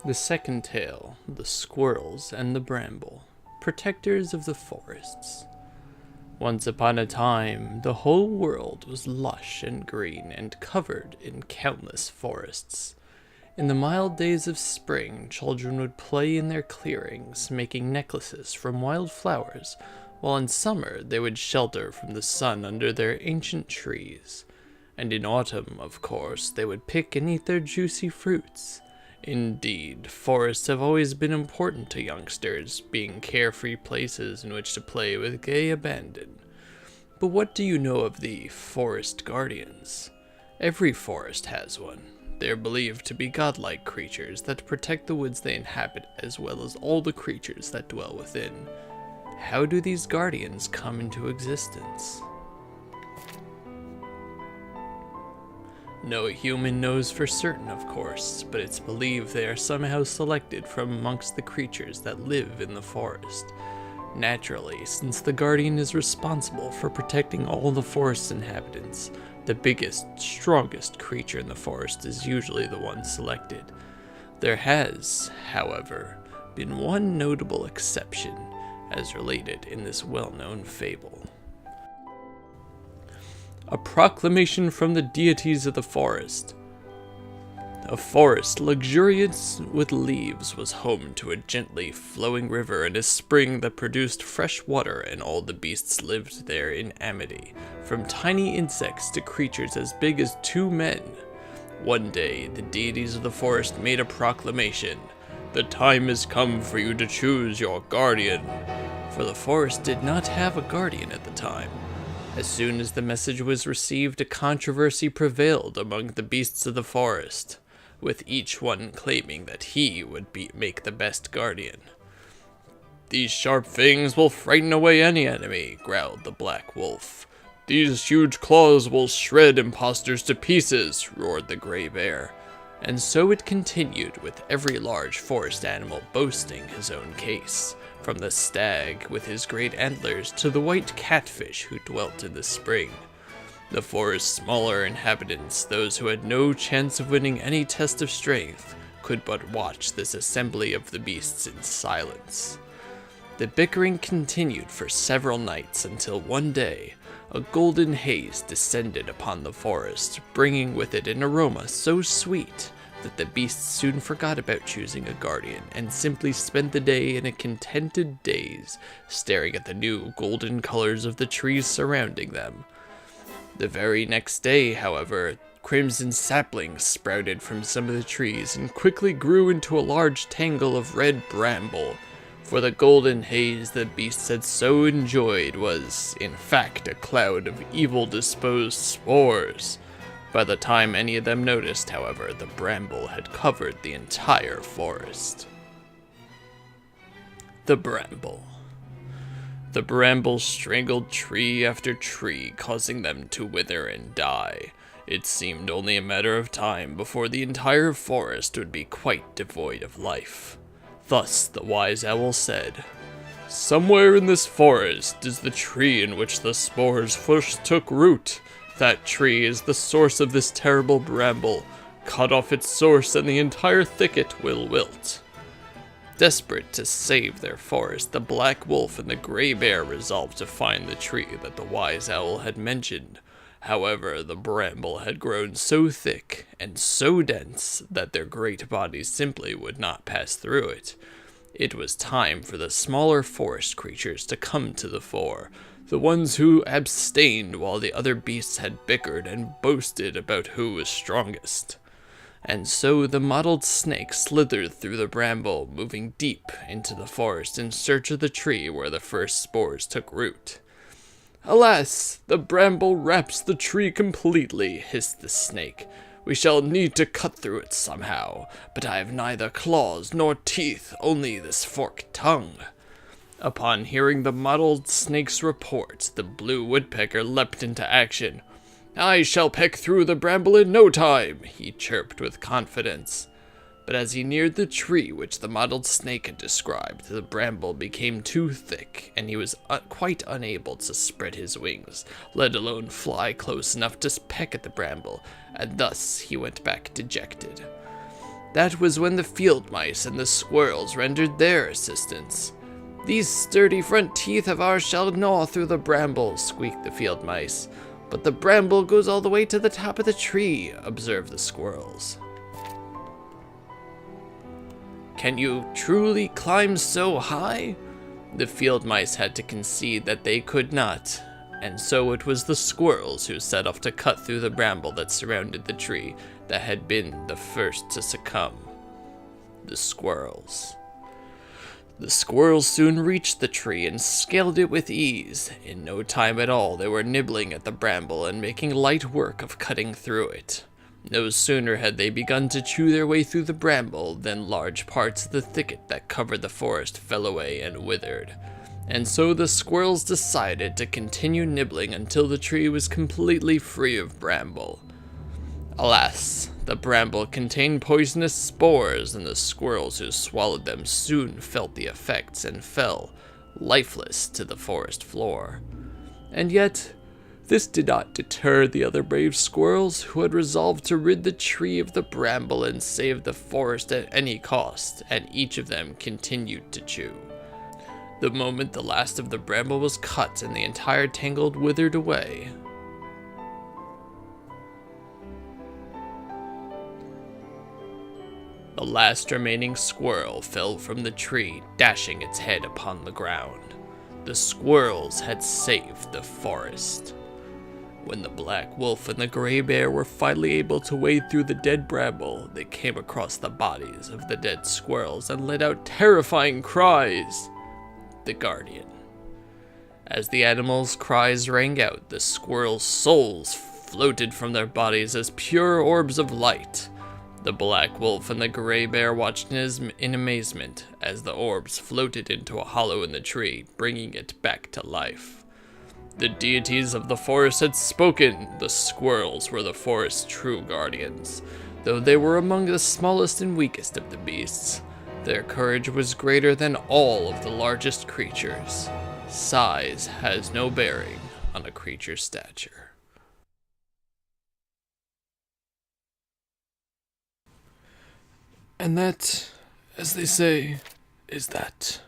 The second tale, the Squirrels and the Bramble, protectors of the forests. Once upon a time, the whole world was lush and green and covered in countless forests. In the mild days of spring, children would play in their clearings, making necklaces from wild flowers, while in summer they would shelter from the sun under their ancient trees. And in autumn, of course, they would pick and eat their juicy fruits. Indeed, forests have always been important to youngsters, being carefree places in which to play with gay abandon. But what do you know of the forest guardians? Every forest has one. They are believed to be godlike creatures that protect the woods they inhabit as well as all the creatures that dwell within. How do these guardians come into existence? No human knows for certain, of course, but it's believed they are somehow selected from amongst the creatures that live in the forest. Naturally, since the guardian is responsible for protecting all the forest's inhabitants, the biggest, strongest creature in the forest is usually the one selected. There has, however, been one notable exception, as related in this well-known fable. A proclamation from the deities of the forest. A forest luxuriant with leaves was home to a gently flowing river and a spring that produced fresh water, and all the beasts lived there in amity, from tiny insects to creatures as big as 2 men. One day, the deities of the forest made a proclamation. "The time has come for you to choose your guardian." For the forest did not have a guardian at the time. As soon as the message was received, a controversy prevailed among the beasts of the forest, with each one claiming that he would make the best guardian. "These sharp fangs will frighten away any enemy," growled the black wolf. "These huge claws will shred impostors to pieces," roared the gray bear. And so it continued, with every large forest animal boasting his own case, from the stag with his great antlers to the white catfish who dwelt in the spring. The forest's smaller inhabitants, those who had no chance of winning any test of strength, could but watch this assembly of the beasts in silence. The bickering continued for several nights until one day, a golden haze descended upon the forest, bringing with it an aroma so sweet that the beasts soon forgot about choosing a guardian and simply spent the day in a contented daze, staring at the new golden colors of the trees surrounding them. The very next day, however, crimson saplings sprouted from some of the trees and quickly grew into a large tangle of red bramble, for the golden haze the beasts had so enjoyed was, in fact, a cloud of evil-disposed spores. By the time any of them noticed, however, the bramble had covered the entire forest. The Bramble. The bramble strangled tree after tree, causing them to wither and die. It seemed only a matter of time before the entire forest would be quite devoid of life. Thus the wise owl said, "Somewhere in this forest is the tree in which the spores first took root. That tree is the source of this terrible bramble. Cut off its source and the entire thicket will wilt." Desperate to save their forest, the black wolf and the gray bear resolved to find the tree that the wise owl had mentioned. However, the bramble had grown so thick and so dense that their great bodies simply would not pass through it. It was time for the smaller forest creatures to come to the fore, the ones who abstained while the other beasts had bickered and boasted about who was strongest. And so the mottled snake slithered through the bramble, moving deep into the forest in search of the tree where the first spores took root. "Alas, the bramble wraps the tree completely," hissed the snake. "We shall need to cut through it somehow, but I have neither claws nor teeth, only this forked tongue." Upon hearing the mottled snake's report, the blue woodpecker leapt into action. "I shall peck through the bramble in no time," he chirped with confidence. But as he neared the tree which the mottled snake had described, the bramble became too thick, and he was quite unable to spread his wings, let alone fly close enough to peck at the bramble, and thus he went back dejected. That was when the field mice and the squirrels rendered their assistance. "These sturdy front teeth of ours shall gnaw through the bramble," squeaked the field mice. "But the bramble goes all the way to the top of the tree," observed the squirrels. "Can you truly climb so high?" The field mice had to concede that they could not, and so it was the squirrels who set off to cut through the bramble that surrounded the tree that had been the first to succumb. The squirrels. The squirrels soon reached the tree and scaled it with ease. In no time at all, they were nibbling at the bramble and making light work of cutting through it. No sooner had they begun to chew their way through the bramble than large parts of the thicket that covered the forest fell away and withered. And so the squirrels decided to continue nibbling until the tree was completely free of bramble. Alas, the bramble contained poisonous spores, and the squirrels who swallowed them soon felt the effects and fell, lifeless, to the forest floor. And yet, this did not deter the other brave squirrels, who had resolved to rid the tree of the bramble and save the forest at any cost, and each of them continued to chew. The moment the last of the bramble was cut and the entire tangle withered away, the last remaining squirrel fell from the tree, dashing its head upon the ground. The squirrels had saved the forest. When the black wolf and the gray bear were finally able to wade through the dead bramble, they came across the bodies of the dead squirrels and let out terrifying cries. The guardian. As the animals' cries rang out, the squirrels' souls floated from their bodies as pure orbs of light. The black wolf and the gray bear watched in amazement as the orbs floated into a hollow in the tree, bringing it back to life. The deities of the forest had spoken. The squirrels were the forest's true guardians. Though they were among the smallest and weakest of the beasts, their courage was greater than all of the largest creatures. Size has no bearing on a creature's stature. And that, as they say, is that.